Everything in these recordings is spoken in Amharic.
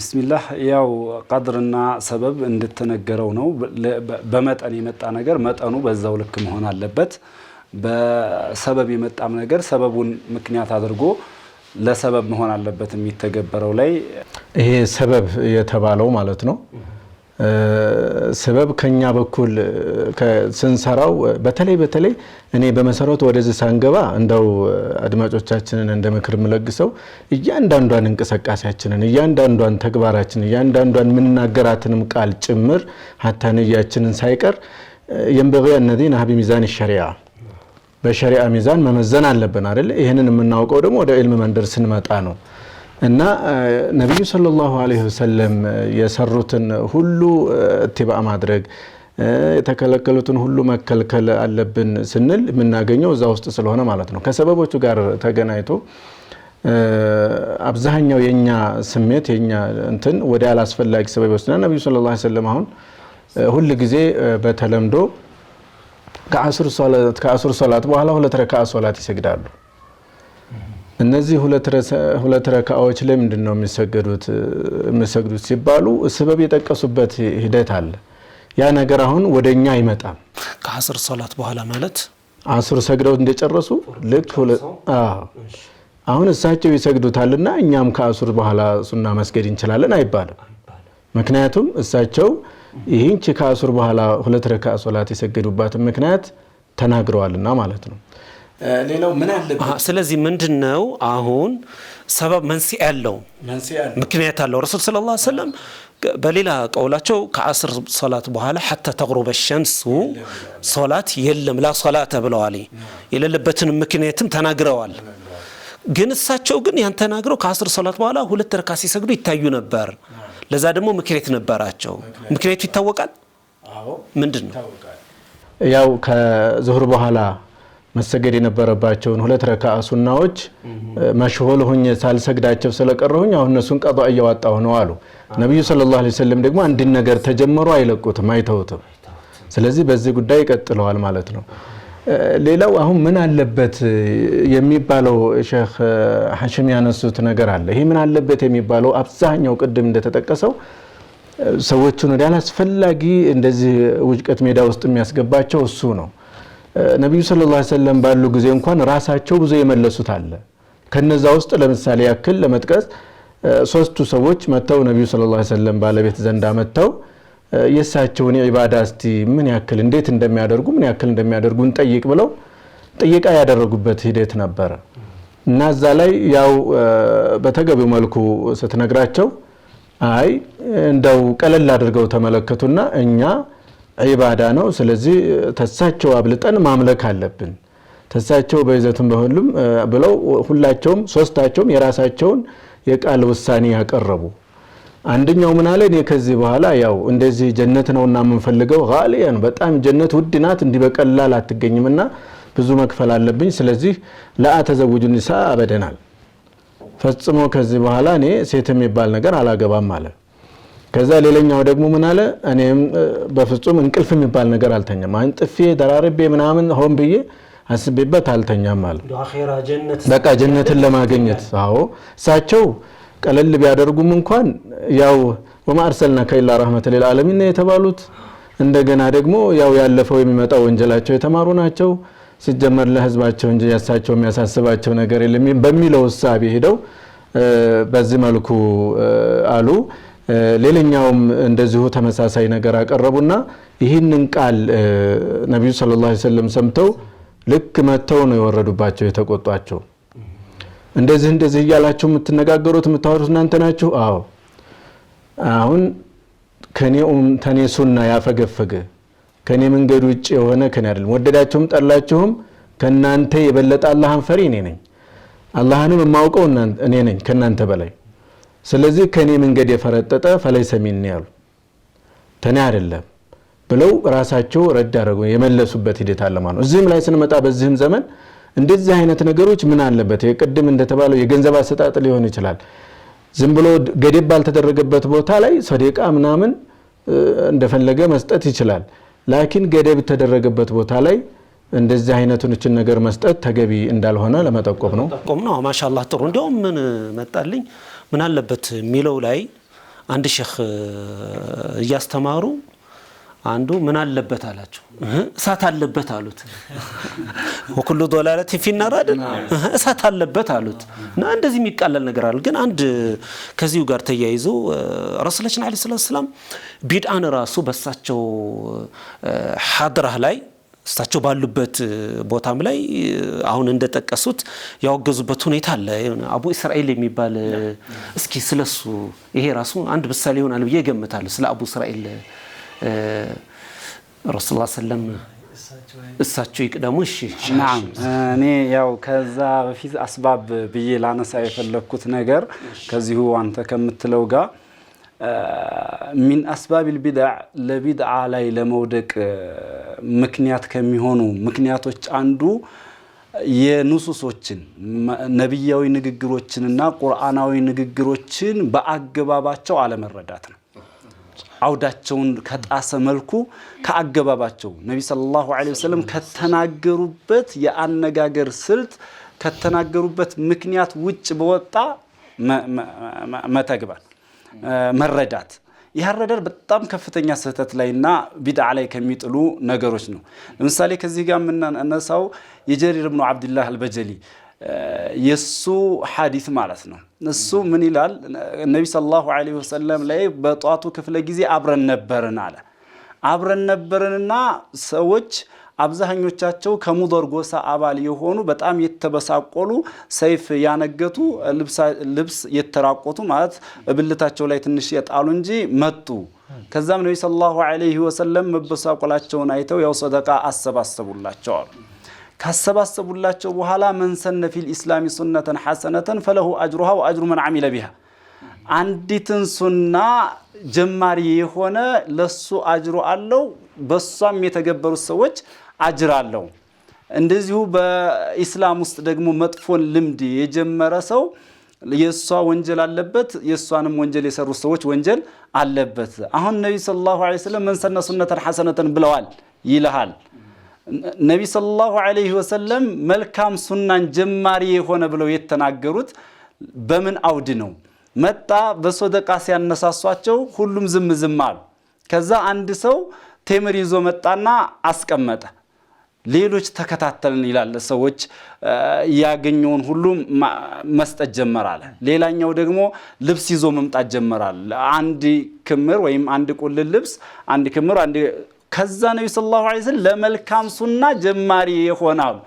ቢስሚላህ ያው ቀድርና ሰበብ እንድትነገረው ነው። በመጠን የመጣ ነገር መጠኑ በዛው ልክ መሆን አለበት። በሰበብ የመጣም ነገር ሰበቡን ምክንያት አድርጎ ለሰበብ መሆን አለበት የሚተገበረው ላይ ይሄ ሰበብ የተባለው ማለት ነው። ሰበብ ከኛ በኩል ስንሰራው በተለይ እኔ በመሰረቱ ወደዚህ ሳንገባ እንደው አድማጮቻችንን እንደ ምክር ምለግሰው እያንዳንዷን እንቅስቃሴያችንን እያንዳንዷን ተግባራችንን እያንዳንዷን ምንናገራትንም ቃል ጭምር hatta ንያችንን ሳይቀር ينبغي ان ندينها بميزان الشريعه በሸሪዓ ሚዛን መመዘን አለብን አይደል? ይሄንን የምናውቀው ደግሞ ወደ ኢልም መንደር ስንመጣ ነው። እና ነብዩ ሰለላሁ ዐለይሂ ወሰለም የሰሩትን ሁሉ ኢትባዕ ማድረግ የተከለከሉትን ሁሉ መከልከል አለብን ስንል የምናገኘው እዛ ውስጥ ስለሆነ ማለት ነው። ከሰበቦቹ ጋር ተገናኝቶ አብዛኛው የኛ ስሜት የኛ እንትን ወደ አላስፈላጊ ሰበብ ወስደና ነብዩ ሰለላሁ ዐለይሂ ወሰለም አሁን ሁሉ ጊዜ በተለምዶ ከአስር ሶላት በኋላ ሁለት ረካዓ ሶላት ይሰግዳሉ። እነዚህ ሁለት ረካዓዎች ላይ ምንድነው የሚሰግዱት ሲባሉ ሰበብ የጠቀሱበት ሂደት አለ። ያ ነገር አሁን ወደኛ አይመጣም። ከአስር ሶላት በኋላ ማለት አስር ሰግደው እንደጨረሱ ልክ አሁን እሳቸው ይሰግዱታልና እኛም ከአስር በኋላ ሱና መስገድ እንችላለን አይባልም። ምክንያቱም እሳቸው ይህን ከአስር በኋላ ሁለት ረካዓ ሶላት የሰገዱበት ምክንያት ተናግረዋልና ማለት ነው። ሌላው ምን አለበት? ስለዚህ ምንድነው አሁን ሰበብ መንስኤ ያለው ምክንያት አለው። ረሱል ሰለላሁ ዐለይሂ ወሰለም በሌላ ቀውላቸው ከአስር ሶላት በኋላ حتى تغرب الشمس ሶላት የለም ላ ሶላተ ብለዋል። የሌለበትን ምክንያትም ተናግረዋል። ግን እሳቸው ግን ያን ተናግረው ከአስር ሶላት በኋላ ሁለት ረካዓ ሲሰግዱ ይታዩ ነበር። ለዛ ደግሞ ምክንያት ነበራቸው። ምክንያቱ ይታወቃል? አዎ ምንድነው? ያው ከዙህር በኋላ መሰገድ የነበረባቸውን ሁለት ረካዓ ሱናዎች መሽሁል ሆኜ ሳልሰግዳቸው ስለቀረሁኝ አሁን እነሱን ቀዷ እያወጣሁ ነው አሉ። ነብዩ ሰለላሁ ዐለይሂ ወሰለም ደግሞ አንድ ነገር ተጀመሩ አይለቁትም አይተውትም። ስለዚህ በዚህ ጉዳይ ይቀጥለዋል ማለት ነው። ሌላው አሁን ምን አለበት የሚባለው ሼክ ሐሽም ያነሱት ነገር አለ። ይሄ ምን አለበት የሚባለው አብዛኛው ቅድም እንደተጠቀሰው ሰዎችን ወደ አላስፈላጊ እንደዚህ ውጅቀት ሜዳ ውስጥ የሚያስገባቸው እሱ ነው። ነብዩ ሰለላሁ ዐለይሂ ወሰለም ባሉ ጊዜ እንኳን ራሳቸው ብዙ የመለሱት አለ። ከነዛ ውስጥ ለምሳሌ ያክል ለመጥቀስ ሶስቱ ሰዎች መተው ነብዩ ሰለላሁ ዐለይሂ ወሰለም ባለቤት ዘንዳ መተው የሳቸውን ኢባዳ እስቲ ምን ያክል እንዴት እንደሚያደርጉ እንጠይቅ ብለው ጥይቃ ያደረጉበት ሂደት ነበር። እና እዛ ላይ ያው በተገቢው መልኩ ስትነግራቸው አይ እንደው ቀለል አድርገው ተመለከቱና እኛ ኢባዳ ነው ስለዚህ ተሳቸው አብልጠን ማምለክ አለብን ተሳቸው በይዘቱም በሁሉም ብለው ሁላቸውም ሶስታቸውም የራሳቸውን የቃል ውሳኔ ያቀረቡ። አንደኛው ምን አለ? እኔ ከዚህ በኋላ ያው እንደዚህ ጀነት ነውና የምንፈልገው ጋሊያን በጣም ጀነት ውድ ናት እንዲህ በቀላል አትገኝምና ብዙ መክፈል አለብኝ ስለዚህ ለአተዘውጁ ኒሳ አበደናል ፈጽሞ ከዚህ በኋላ እኔ ሴት የሚባል ነገር አላገባም አለ። ከዛ ሌላኛው ደግሞ ምን አለ? እኔም በፍጹም እንቅልፍ የሚባል ነገር አልተኛም አንጥፌ ደራርቤ ምናምን ሆን ብዬ አስቤበት አልተኛም አለ። አኺራ ጀነት በቃ ጀነትን ለማግኘት አዎ እሳቸው ቀለል ቢያደርጉም እንኳን ያው ወማ አርሰልናከ ኢላ ረህመተል ለልዓለሚን የተባሉት እንደገና ደግሞ ያው ያለፈው የሚመጣው ወንጀላቸው የተማሩ ናቸው። ሲጀመር ለህዝባቸው እንጂ ያሳቸው የሚያሳስባቸው ነገር የለም በሚለው ሐሳብ ሄደው በዚህ መልኩ አሉ። ሌላኛውም እንደዚሁ ተመሳሳይ ነገር አቀረቡና ይህንን ቃል ነብዩ ሰለላሁ ዐለይሂ ወሰለም ሰምተው ልክ መተው ነው የወረዱባቸው የተቆጧቸው። እንደዚህ እያላችሁ የምትነጋገሩት የምታወሩት እናንተ ናችሁ። አዎ አሁን ተኔ ሱና ያፈገፈገ ከኔ መንገድ ውጭ የሆነ ከኔ አይደለም ወደዳችሁም ጠላችሁም ከናንተ የበለጠ አላህን ፈሪ እኔ ነኝ አላህንም የማውቀው እኔ ነኝ ከናንተ በላይ ስለዚህ ከኔ መንገድ የፈረጠጠ ፈለይሰ ሚኒ ያሉ ተኔ አይደለም ብለው ራሳቸው ረድ አደረጉ የመለሱበት ሂደት አለ ማለት ነው። እዚህም ላይ ስንመጣ በዚህም ዘመን እንደዚህ አይነት ነገሮች ምን አለበት? የቅድም እንደተባለው የገንዘብ አሰጣጥ ሊሆን ይችላል። ዝም ብሎ ገደብ ባልተደረገበት ቦታ ላይ ሰደቃ ምናምን እንደፈለገ መስጠት ይችላል። ላኪን ገደብ ተደረገበት ቦታ ላይ እንደዚህ አይነቱን ነገር መስጠት ተገቢ እንዳልሆነ ለመጠቆም ነው። ማሻአላህ ጥሩ። እንደውም ምን መጣልኝ ምን አለበት ሚለው ላይ አንድ ሼኽ እያስተማሩ አንዱ ምን አለበት አላቸው እሳት አለበት አሉት ወኩሉ ዶላለት ፊናር አይደል እሳት አለበት አሉት እና እንደዚህ የሚቃለል ነገር አለ ግን አንድ ከዚሁ ጋር ተያይዞ ረሱላችን አለይሂ ሰላም ቢድአን ራሱ በሳቸው ሐድራህ ላይ እሳቸው ባሉበት ቦታም ላይ አሁን እንደተጠቀሱት ያወገዙበት ሁኔታ አለ አቡ እስራኤል የሚባል እስኪ ስለሱ ይሄ ራሱ አንድ ምሳሌ ይሆናል ብዬ ገምታለሁ ስለ አቡ እስራኤል ረሱላህ ሰለም እሳቸው ይቀደሙ እሺ ናም እኔ ያው ከዛ በፊት አስባብ ብዬ ላነሳ የፈለኩት ነገር ከዚሁ አንተ ከምትለው ጋር من أسباب البدع لبدع ላይ ለመውደቅ ምክንያት ከሚሆኑ ምክንያቶች አንዱ የንሱሶችን ነብያዊ ንግግሮችንና ቁርአናዊ ንግግሮችን በአገባባቸው አለመረዳት ነው አውዳቸውን ከጣሰ መልኩ ከአገባባቸው ነብይ ሰለላሁ ዐለይሂ ወሰለም ከተናገሩበት የአነጋገር ስልት ከተናገሩበት ምክንያት ውጭ በወጣ መተግበር መረዳት ይያረደር በጣም ከፍተኛ ስህተት ላይና ቢድዓ ላይ ከሚጥሉ ነገሮች ነው ለምሳሌ ከዚህ ጋር ምናነሳው የጀሪር ኢብኑ አብዱላህ አልበጀሊ የሱ ሐዲስ ማለት ነው እሱ ምን ይላል ነብይ ሰለላሁ ዐለይሂ ወሰለም ላይ በጧቱ ክፍለ ጊዜ አብረን ነበርንና ሰዎች አብዛኞቻቸው ከሙደር ጎሳ አባል የሆኑ በጣም የተበሳቆሉ ሰይፍ ያነገቱ ልብስ የተራቆቱ ማለት ብልታቸው ላይ ትንሽ የጣሉ እንጂ መጡ ከዛም ነብይ ሰለላሁ ዐለይሂ ወሰለም መበሳቆላቸውን አይተው ያው ሰደቃ አሰባሰቡላቸው ካሰባሰቡላቸው በኋላ من سن في الاسلام سنة حسنة فله اجرها واجر من عمل بها አንዲትን ሱና ጀማሪ የሆነ ለሱ አጅሩ አለው በሷም የተገበሩ ሰዎች አጅር አለው እንደዚሁ በእስላም ውስጥ ደግሞ መጥፎን ልምድ የጀመረ ሰው የሷ ወንጀል አለበት የሷንም ወንጀል የሰሩ ሰዎች ወንጀል አለበት አሁን ነብይ ሰለላሁ ዐለይሂ ወሰለም من سن سنة حسنة ብለዋል ይልሃል ነብይ ሰለላሁ ዐለይሂ ወሰለም መልካም ሱናን ጀማሪ የሆነ ብለው የተናገሩት በምን አውድ ነው መጣ በሶደቃ ሲያነሳሷቸው ሁሉም ዝም አሉ ከዛ አንድ ሰው ቴምር ይዞ መጣና አስቀመጠ ሌሎች ተከታተልን ይላል ሰዎች ያገኙን ሁሉ መስጠት ጀመራለ ሌላኛው ደግሞ ልብስ ይዞ መምጣት ጀመራል አንድ ክምር ወይም አንድ ቁልል ልብስ አንድ ክምር አንድ ከዛ ነብዩ ሰለላሁ ዐለይሂ ወሰለም ለመልካም ሱና ጀማሪ ይሆናል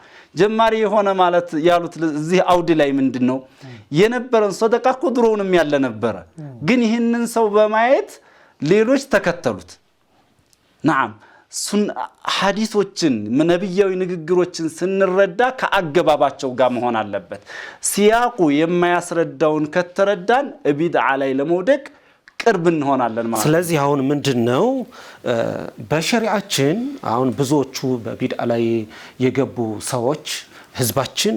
ጀማሪ የሆነ ማለት ያሉት እዚህ አውድ ላይ ምንድነው የነበረን ሰደቃ ቁድሮውንም ያለ ነበር ግን ይሄንን ሰው በማየት ሌሎች ተከተሉት نعم ሐዲሶችን ነብያዊ ንግግሮችን ስንረዳ ከአገባባቸው ጋር መሆን አለበት ሲያቁ የማያስረዳውን ከተረዳን ቢድዓ ላይ ለመውደቅ ቅርብ እንሆናለን ማለት ስለዚህ አሁን ምንድነው በሸሪዓችን አሁን ብዙዎቹ በቢድዓ ላይ የገቡ ሰዎች ህዝባችን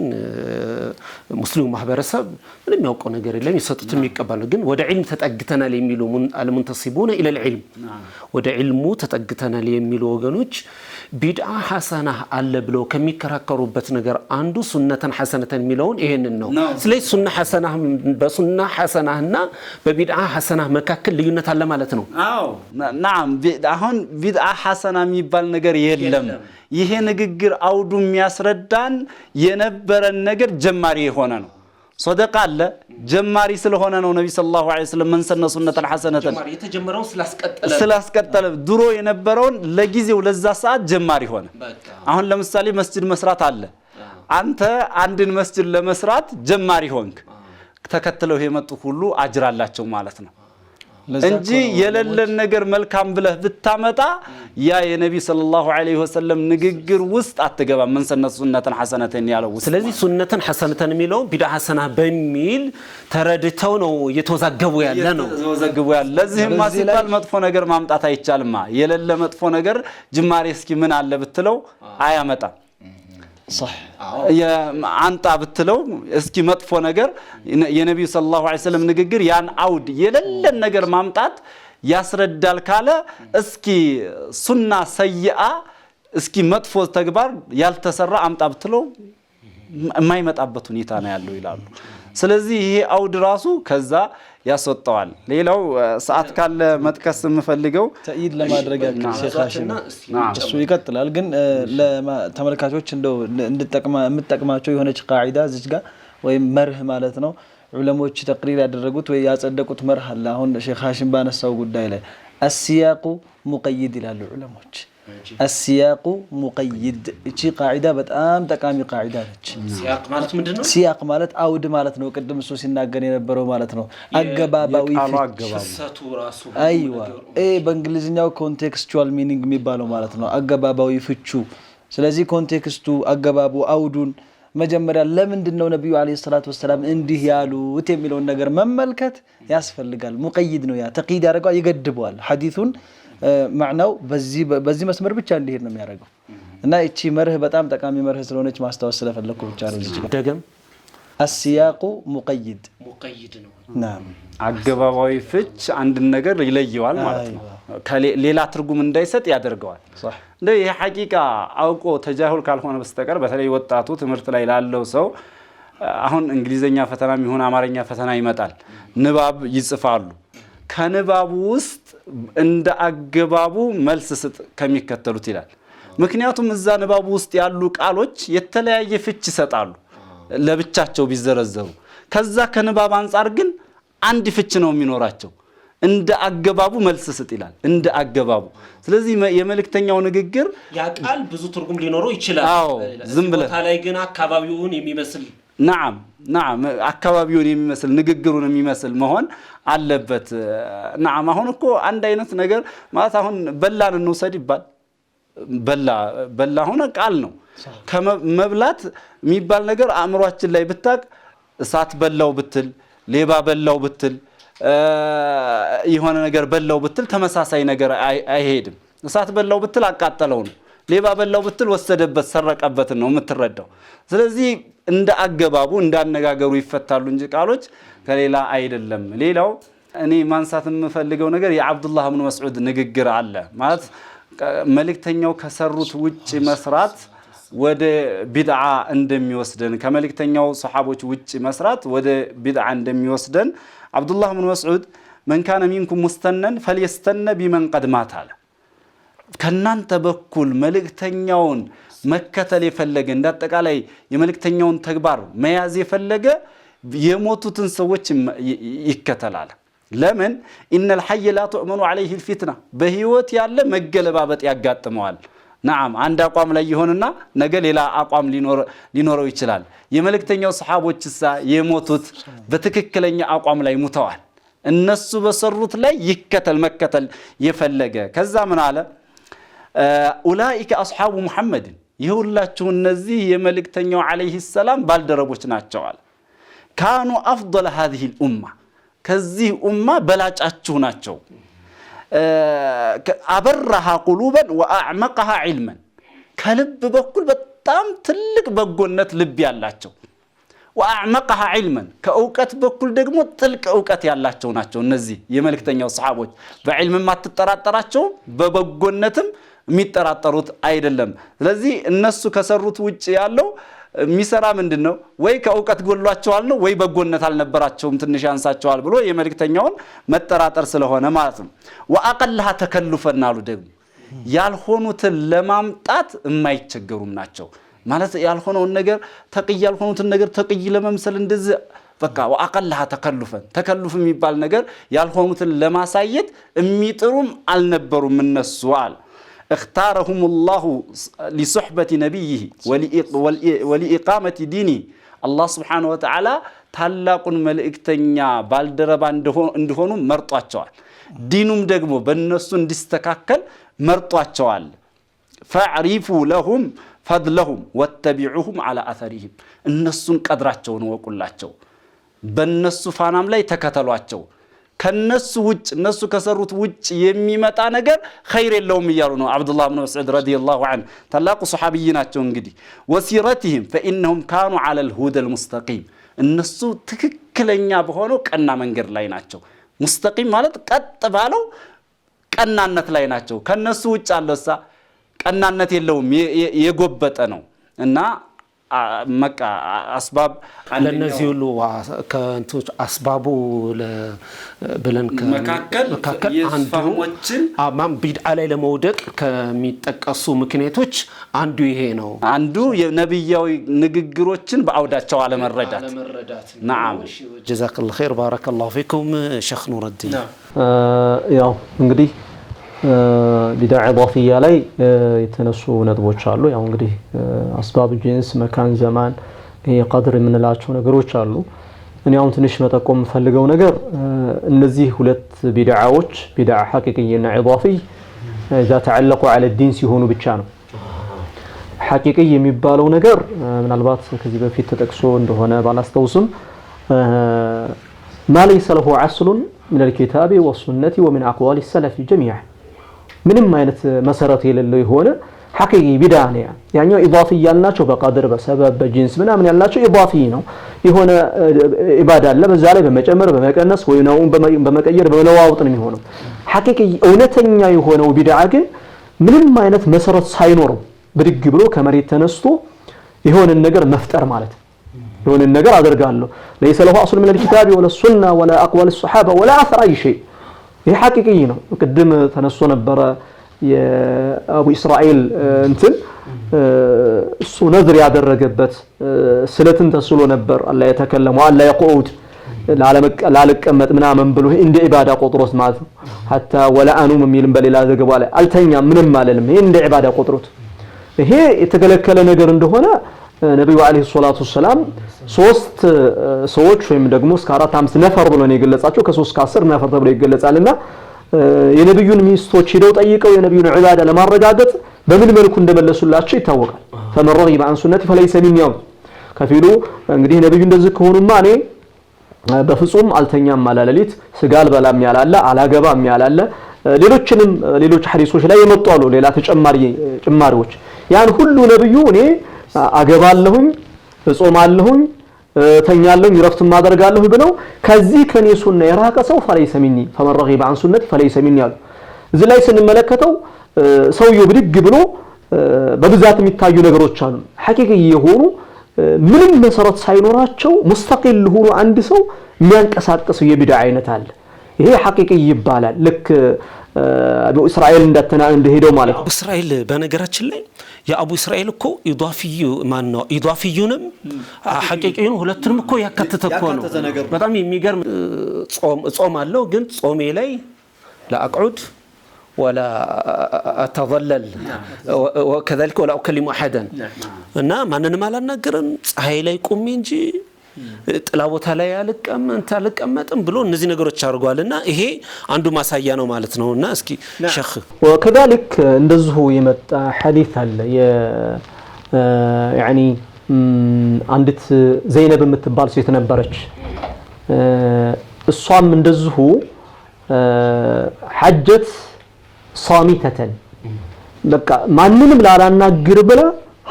ሙስሊሙ ማህበረሰብ ምንም ያውቀው ነገር የለም ይሰጡትም ይቀበሉ ግን ወደ ዒልም ተጠግተናል የሚሉ አልሙንተሲቡነ ኢለ العلم ወደ ዒልሙ ተጠግተናል የሚሉ ወገኖች ቢድዓ ሐሰና አለ ብለው ከሚከራከሩበት ነገር አንዱ ሱነተን ሐሰነተን የሚለውን ይሄንን ነው ስለዚህ ሱና ሐሰና በሱና ሐሰናና በቢድዓ ሐሰና መካከል ልዩነት አለ ማለት ነው አዎ نعم አሁን ቢድዓ ሐሰና የሚባል ነገር የለም ይሄ ንግግር አውዱ የሚያስረዳን የነበረን ነገር ጀማሪ የሆነ ነው صدق الله ጀማሪ ስለሆነ ነው ነብይ ሰለላሁ ዐለይሂ ወሰለም من سن سنة حسنة ጀማሪ የተጀመረው ስላስቀጠለ ድሮ የነበረውን ለጊዜው ለዛ ሰዓት ጀማሪ ሆነ አሁን ለምሳሌ መስጂድ መስራት አለ አንተ አንድን መስጂድ ለመስራት ጀማሪ ሆንክ ተከተለው የመጡ ሁሉ አጅር አላቸው ማለት ነው እንጂ የለለን ነገር መልካም ብለህ ብታመጣ ያ የነብይ ሰለላሁ ዐለይሂ ወሰለም ንግግር ውስጥ አትገባ من سن سنة حسنة ያለው ስለዚህ ሱነተን ሐሰነተን የሚለው ቢድዓ ሐሰና በሚል ተረድተው ነው የተወዛገቡ ያለ ነው የተወዛገቡ ያለ ለዚህም ማሲባል መጥፎ ነገር ማምጣት አይቻልማ የለለ መጥፎ ነገር ጅማሬ እስኪ ምን አለ ብትለው አያመጣም صح يا አንጣ ብትለው እስኪ መጥፎ ነገር የነብዩ ሰለላሁ ዐለይሂ ወሰለም ንግግር ያን አውድ የለለ ነገር ማምጣት ያስረዳል ካለ እስኪ ሱና ሰይአ እስኪ መጥፎ ተግባር ያልተሰራ አምጣ ብትለው የማይመጣበት ሁኔታ ነው ያለው ይላሉ ስለዚህ ይሄ አውድ ራሱ ከዛ ያስወጣዋል። ሌላው ሰዓት ካለ መጥቀስ የምፈልገው ተይድ ለማድረግ ያክል ሼኻችን እሱ ይቀጥላል። ግን ለተመልካቾች እንደው እንድጠቅማቸው የሆነች ቃዒዳ እዚህ ጋር ወይም መርህ ማለት ነው ዑለሞች ተቅሪር ያደረጉት ወይ ያጸደቁት መርህ አለ። አሁን ሼኽ ሐሽም ባነሳው ጉዳይ ላይ السياق مقيد ይላሉ ዑለሞች። السياق مقيد እቺ ቃዒዳ በጣም ጠቃሚ ቃዒዳ ነች። ሲያቅ ማለት ምንድነው? ሲያቅ ማለት አውድ ማለት ነው። ቅድም እሱ ሲናገር የነበረው ማለት ነው አገባባዊ ፍሰቱ ራሱ አይዋ በእንግሊዝኛው ኮንቴክስቹዋል ሚኒንግ የሚባለው ማለት ነው አገባባዊ ፍቹ። ስለዚህ ኮንቴክስቱ አገባቡ አውዱን መጀመሪያ ለምንድነው ነብዩ አለይሂ ሰላቱ ወሰለም እንዲህ ያሉት የሚለውን ነገር መመልከት ያስፈልጋል። ሙቀይድ ነው ያ ተቅይድ ያደርገው ይገድበዋል። ሐዲሱን ማዕናው በዚህ መስመር ብቻ እንዲሄድ ነው የሚያደርገው እና እቺ መርህ በጣም ጠቃሚ መርህ ስለሆነች ማስተዋወስ ስለፈለኩ ብቻ ነው። እዚህ ጋር ደገም السياق مقيد ነው። نعم አገባባዊ ፍች አንድ ነገር ይለየዋል ማለት ነው። ሌላ ትርጉም እንዳይሰጥ ያደርገዋል። صح እንደ ይሄ ሐቂቃ አውቆ ተጃሁል ካልሆነ በስተቀር በተለይ ወጣቱ ትምህርት ላይ ላለው ሰው አሁን እንግሊዘኛ ፈተናም ይሁን አማርኛ ፈተና ይመጣል፣ ንባብ ይጽፋሉ። ከንባቡ ውስጥ እንደ አገባቡ መልስ ስጥ ከሚከተሉት ይላል። ምክንያቱም እዛ ንባቡ ውስጥ ያሉ ቃሎች የተለያየ ፍች ይሰጣሉ ለብቻቸው ቢዘረዘሩ። ከዛ ከንባብ አንፃር ግን አንድ ፍች ነው የሚኖራቸው። እንደ አገባቡ መልስ ስጥ ይላል፣ እንደ አገባቡ። ስለዚህ የመልእክተኛው ንግግር ያ ቃል ብዙ ትርጉም ሊኖረው ይችላል። አዎ ዝም ብለህ ቦታ ላይ ግን አካባቢውን የሚመስል ናም አካባቢውን የሚመስል ንግግሩን የሚመስል መሆን አለበት። ናም አሁን እኮ አንድ አይነት ነገር ማለት አሁን በላን እንውሰድ ይባል በላ ሆነ ቃል ነው። ከመብላት የሚባል ነገር አእምሯችን ላይ ብታቅ እሳት በላው ብትል፣ ሌባ በላው ብትል፣ የሆነ ነገር በላው ብትል ተመሳሳይ ነገር አይሄድም። እሳት በላው ብትል አቃጠለው ነው። ሌባ በላው ብትል ወሰደበት ሰረቀበት ነው የምትረዳው። ስለዚህ እንደ አገባቡ እንዳነጋገሩ ይፈታሉ እንጂ ቃሎች ከሌላ አይደለም። ሌላው እኔ ማንሳት የምፈልገው ነገር የአብዱላህ ኢብኑ መስዑድ ንግግር አለ ማለት መልእክተኛው ከሰሩት ውጭ መስራት ወደ ቢድዓ እንደሚወስደን ከመልእክተኛው ሰሃቦች ውጭ መስራት ወደ ቢድዓ እንደሚወስደን አብዱላህ ኢብኑ መስዑድ መን ካነ ሚንኩም ሙስተነን ፈልየስተነ ቢመን ቀድ ማት አለ። ከናንተ በኩል መልእክተኛውን መከተል የፈለገ እንዳጠቃላይ የመልእክተኛውን ተግባር መያዝ የፈለገ የሞቱትን ሰዎች ይከተላል። ለምን ኢነል ሐይ ላ ተእመኑ ዐለይሂ الفتنة በህይወት ያለ መገለባበጥ ያጋጥመዋል። ናም አንድ አቋም ላይ ይሆንና ነገ ሌላ አቋም ሊኖረው ይችላል። የመልእክተኛው ሰሃቦችሳ የሞቱት በትክክለኛ አቋም ላይ ሙተዋል። እነሱ በሰሩት ላይ መከተል የፈለገ ከዛ ምን አለ ኡላኢከ አስሐቡ ሙሐመድ ይሁላችሁ እነዚህ የመልእክተኛው ዐለይሂ ሰላም ባልደረቦች ናቸዋል። ካኑ አፍضل هذه الامه ከዚህ ኡማ በላጫችሁ ናቸው። አበረሃ ቁሉበን ወአዕመቀሃ ዒልመን ከልብ በኩል በጣም ትልቅ በጎነት ልብ ያላቸው ወአዕመቀሃ ዒልመን ከእውቀት በኩል ደግሞ ጥልቅ እውቀት ያላቸው ናቸው። እነዚህ የመልእክተኛው ሰሃቦች በዕልምም አትጠራጠራቸው በበጎነትም የሚጠራጠሩት አይደለም። ስለዚህ እነሱ ከሰሩት ውጭ ያለው ሚሰራ ምንድነው ወይ ከእውቀት ጎሏቸዋል ነው ወይ በጎነት አልነበራቸውም ትንሽ ያንሳቸዋል ብሎ የመልእክተኛውን መጠራጠር ስለሆነ ማለት ነው። ወአቀለሃ ተከልፈን አሉ ደግሞ ያልሆኑትን ለማምጣት የማይቸገሩም ናቸው ማለት ያልሆነውን ነገር ተቅይ ያልሆኑትን ነገር ተቅይ ለመምሰል እንደዚህ በቃ ወአቀለሃ ተከልፍ የሚባል ነገር ያልሆኑትን ለማሳየት የሚጥሩም አልነበሩም እነሱ አለ። اختارهم الله لصحبة نبيه ولإقامة دينه الله سبحانه وتعالى ታላቁን መልእክተኛ ባልደረባ እንደሆኑ መርጧቸዋል። ዲኑም ደግሞ በእነሱ እንዲስተካከል መርጧቸዋል። فاعرفوا لهم فضلهم واتبعوهم على أثرهم እነሱን ቀድራቸውን ወቁላቸው በእነሱ ፋናም ላይ ተከተሏቸው። ከነሱ ውጭ እነሱ ከሰሩት ውጭ የሚመጣ ነገር ኸይር የለውም ይያሉ ነው አብዱላህ ኢብኑ መስዑድ ረዲየላሁ ዐንሁ ታላቁ ሱሐቢይ ናቸው። እንግዲህ ወሲረቲሂም فإنهم كانوا على الهدى المستقيم እነሱ ትክክለኛ በሆነው ቀና መንገድ ላይ ናቸው። ሙስተቂም ማለት ቀጥ ባለው ቀናነት ላይ ናቸው። ከነሱ ውጭ አለሳ ቀናነት የለውም የጎበጠ ነው እና መቃ አስባብ ለነዚህ ሁሉ ከንቶች አስባቡ ብለን መካከል የፋህሞችን አማም ቢድዓ ላይ ለመውደቅ ከሚጠቀሱ ምክንያቶች አንዱ ይሄ ነው። አንዱ የነብያዊ ንግግሮችን በአውዳቸው አለመረዳት። ነዓም ጀዛከላሁ ኸይር ባረከላሁ ፊኩም ሸኽ ኑረዲን። ያው እንግዲህ ቢድዓ ኢዳፊያ ላይ የተነሱ ነጥቦች አሉ። ያው እንግዲህ አስባብ ጂንስ፣ መካን፣ ዘማን፣ ይሄ ቀድር የምንላቸው ነገሮች አሉ። እኔ አሁን ትንሽ መጠቆም የምፈልገው ነገር እነዚህ ሁለት ቢድዓዎች ቢድዓ ሐቂቂና ኢዳፊ እዛ ተዓለቁ على الدين ሲሆኑ ብቻ ነው። ሐቂቂ የሚባለው ነገር ምናልባት ከዚህ በፊት ተጠቅሶ እንደሆነ ባላስተውስም ما ليس له عصل من الكتاب والسنة ومن أقوال السلف جميعا ምንም አይነት መሰረት የሌለው የሆነ ሐቂቂ ቢድዓ ነው። ያኛው ኢዳፊ ያልናቸው በቀድር በሰበብ በጂንስ ምናምን ያልናቸው ኢዳፊ ነው። የሆነ ኢባዳ አለ በዛ ላይ በመጨመር በመቀነስ ወይ ነው በመቀየር በመለዋወጥ ነው የሚሆነው። ሐቂቂ እውነተኛ የሆነው ቢድዓ ግን ምንም አይነት መሰረት ሳይኖረው ብድግ ብሎ ከመሬት ተነስቶ የሆነ ነገር መፍጠር ማለት የሆነ ነገር አደርጋለሁ ليس له اصل من الكتاب ولا السنه ولا اقوال الصحابه ولا اثر اي شيء ይሄ ሐቂቂ ነው። ቅድም ተነስቶ ነበረ የአቡ እስራኤል እንትን እሱ ነዝር ያደረገበት ስለትን ተስሎ ነበር አላ የተከለመው አላ يقعد ላለቀመጥ ምናምን ብሎ እንደ ኢባዳ ቆጥሮት ማለት ነው። hatta ولا انوم የሚልም በሌላ ዘገባ ላይ አልተኛም ምንም አለልም። ይሄ እንደ ኢባዳ ቆጥሮት ይሄ የተከለከለ ነገር እንደሆነ ነብዩ አለይሂ ሰላቱ ሰላም ሶስት ሰዎች ወይም ደግሞ እስከ 4-5 ነፈር ብሎ ነው የገለጻቸው። ከ3 እስከ 10 ነፈር ተብሎ ይገለጻልና የነብዩን ሚስቶች ሄደው ጠይቀው የነብዩን ዒባዳ ለማረጋገጥ በምን መልኩ እንደመለሱላቸው ይታወቃል። فمن رغب عن سنتي فليس مني ከፊሉ እንግዲህ ነብዩ እንደዚህ ከሆኑማ እኔ በፍጹም አልተኛም ማላለሊት ስጋል በላም ያላለ አላገባም ያላለ ሌሎችንም ሌሎች ሐዲሶች ላይ የመጡ አሉ ሌላ ጭማሪዎች ያን ሁሉ ነብዩ እኔ አገባለሁኝ እጾማለሁኝ ተኛለሁኝ ረፍት ማደርጋለሁ ብለው ከዚህ ከኔ ሱና የራቀ ሰው فليس مني فمن رغب عن سنتي فليس مني አሉ። እዚህ ላይ ስንመለከተው ሰውየው ብድግ ብሎ በብዛት የሚታዩ ነገሮች አሉ ሐቂቂ የሆኑ ምንም መሰረት ሳይኖራቸው ሙስተቂል ሆኖ አንድ ሰው የሚያንቀሳቅሰው የቢድዓ አይነት አለ። ይሄ ሐቂቂ ይባላል። ልክ አቡ እስራኤል እንደሄደው ማለት ነው። አቡ እስራኤል በነገራችን ላይ የአቡ እስራኤል እኮ ኢዳፊዩ ማን ነው ኢዳፊዩንም ሐቂቂዩን ሁለቱንም እኮ ያካተተ እኮ ነው። በጣም የሚገርም ጾም አለው ግን ጾሜ ላይ ላአቅዑድ ولا اتظلل وكذلك ولا اكلم احدا እና ማንንም አላናገረም ፀሐይ ላይ ቆሜ እንጂ ጥላ ቦታ ላይ አልቀመጥም ብሎ እነዚህ ነገሮች አድርጓልና ይሄ አንዱ ማሳያ ነው ማለት ነውና እስኪ ሸኽ وكذلك እንደዚሁ የመጣ ሐዲስ አለ يعني አንዲት ዘይነብ የምትባል ሴት ነበረች እሷም እንደዚሁ ሐጀት صامتة በቃ ማንንም ላላናግር ብላ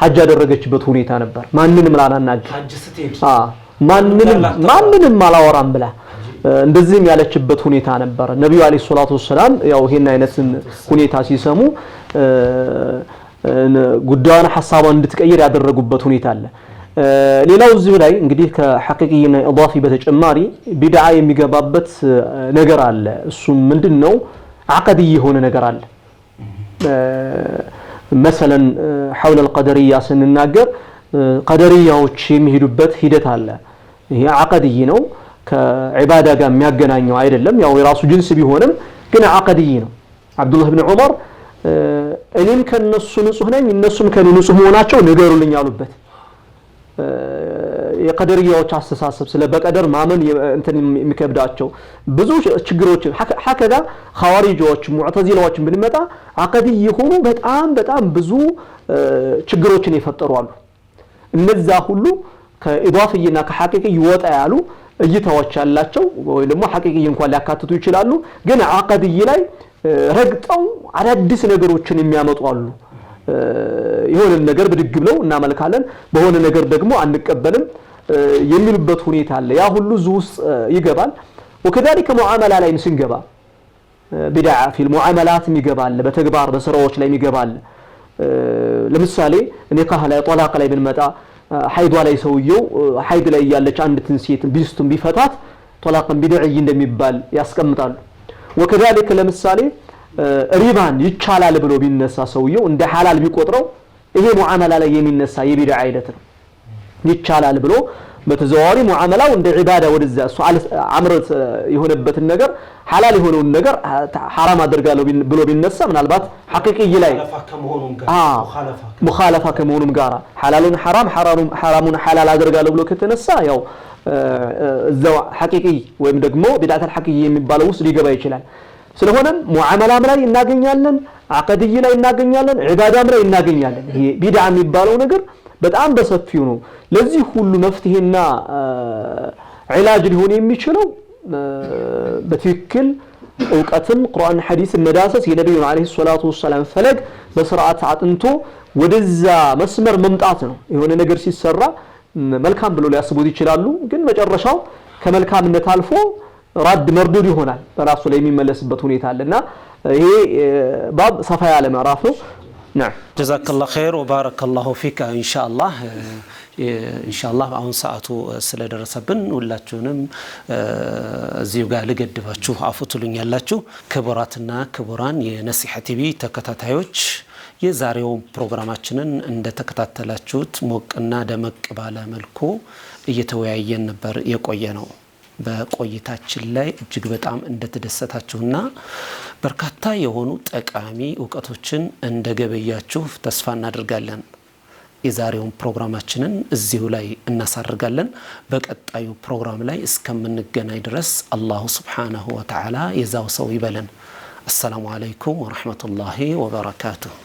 ሐጅ ያደረገችበት ሁኔታ ነበር። ማንንም ላላናግር ሐጅ ስትሄድ ማንንም አላወራም ብላ እንደዚህም ያለችበት ሁኔታ ነበር። ነብዩ አለይሂ ሰላቱ ሰላም ያው ይሄን አይነትን ሁኔታ ሲሰሙ ጉዳዩን ሐሳቧን እንድትቀይር ያደረጉበት ሁኔታ አለ። ሌላው እዚህ ላይ እንግዲህ ከሐቂቂና ኢዳፊ በተጨማሪ ቢድዓ የሚገባበት ነገር አለ። እሱም ምንድነው? عقدي የሆነ ነገር አለ مثلا حول القدريه ስንናገር ቀደሪያዎች የሚሄዱበት ሂደት አለ። ይሄ عقدي ነው ከዒባዳ ጋር የሚያገናኘው አይደለም። ያው የራሱ ጅንስ ቢሆንም ግን عقدي ነው። አብዱላህ ኢብኑ ዑመር እኔም ከነሱ ንጹህ ነኝ እነሱም ከኔ ንጹህ መሆናቸው ንገሩልኝ አሉበት። የቀደሪያዎች አስተሳሰብ ስለ በቀደር ማመን እንትን የሚከብዳቸው ብዙ ችግሮች ሐከዳ ኻዋሪጆች ሙዕተዚላዎች ብንመጣ አቀዲ የሆኑ በጣም ብዙ ችግሮችን የፈጠሩ አሉ። እነዛ ሁሉ ከኢዳፊና ከሐቂቂ ይወጣ ያሉ እይታዎች ያላቸው ወይ ደግሞ ሐቂቂ እንኳን ሊያካትቱ ይችላሉ። ግን አቀዲ ላይ ረግጠው አዳዲስ ነገሮችን የሚያመጡ አሉ። የሆነ ነገር ብድግ ብለው እናመልካለን በሆነ ነገር ደግሞ አንቀበልም የሚሉበት ሁኔታ አለ። ያ ሁሉ ዙስ ይገባል። وكذلك ሙዓመላ ላይ ስንገባ ቢድዓ في المعاملات ይገባል። በተግባር በስራዎች ላይ ይገባል። ለምሳሌ ኒካህ ላይ ጦላቅ ላይ ብንመጣ ሐይዷ ላይ ሰውየው ሐይድ ላይ ያለች አንዲትን ሴት ቢስቱን ቢፈታት ጦላቅን ቢድዒ እንደሚባል ያስቀምጣሉ። ወከዛሊክ ለምሳሌ ሪባን ይቻላል ብሎ ቢነሳ ሰውየው እንደ ሐላል ቢቆጥረው ይሄ ሙዓመላ ላይ የሚነሳ የቢድዓ አይነት ነው። ይቻላል ብሎ በተዘዋዋሪ ሙዓመላው እንደ ዒባዳ ወደዛ አምርት የሆነበትን ነገር ሐላል የሆነውን ነገር ሐራም አድርጋለሁ ብሎ ቢነሳ ምናልባት ሐቂቂ ላይ ሙኻለፋ ከመሆኑም ጋራ ሐላሉን ሐራም ሐራሙን ሐላል አድርጋለሁ ብሎ ከተነሳ ያው እዛው ሐቂቂ ወይም ደግሞ ቢድዓተል ሐቂቂ የሚባለው ውስጥ ሊገባ ይችላል። ስለሆነም ሙዓመላም ላይ እናገኛለን፣ አቀድይ ላይ እናገኛለን፣ ዒባዳም ላይ እናገኛለን። ይሄ ቢድዓ የሚባለው ነገር በጣም በሰፊው ነው። ለዚህ ሁሉ መፍትሄና ዒላጅ ሊሆን የሚችለው በትክክል እውቀትን ቁርአን ሐዲስ መዳሰስ የነብዩን አለይሂ ሰላቱ ወሰለም ፈለግ በስርዓት አጥንቶ ወደዛ መስመር መምጣት ነው። የሆነ ነገር ሲሰራ መልካም ብሎ ሊያስቡት ይችላሉ፣ ግን መጨረሻው ከመልካምነት አልፎ ራድ መርዱድ ይሆናል፣ በራሱ ላይ የሚመለስበት ሁኔታ አለና ይሄ ባብ ሰፋ ያለ ምዕራፍ ነው። نعم جزاك الله خير وبارك الله فيك إن شاء الله አሁን ሰዓቱ ስለደረሰብን ሁላችሁንም እዚሁ ጋር ልገድባችሁ አፍቱልኛላችሁ። ክቡራትና ክቡራን የነሲሐ ቲቪ ተከታታዮች የዛሬው ፕሮግራማችንን እንደተከታተላችሁት ሞቅና ደመቅ ባለ መልኩ እየተወያየን ነበር የቆየ ነው። በቆይታችን ላይ እጅግ በጣም እንደተደሰታችሁና በርካታ የሆኑ ጠቃሚ ዕውቀቶችን እንደገበያችሁ ተስፋ እናደርጋለን። የዛሬውን ፕሮግራማችንን እዚሁ ላይ እናሳርጋለን። በቀጣዩ ፕሮግራም ላይ እስከምንገናኝ ድረስ አላሁ ሱብሓነሁ ወተዓላ የዛው ሰው ይበለን። አሰላሙ አለይኩም ወረሕመቱላሂ ወበረካቱሁ።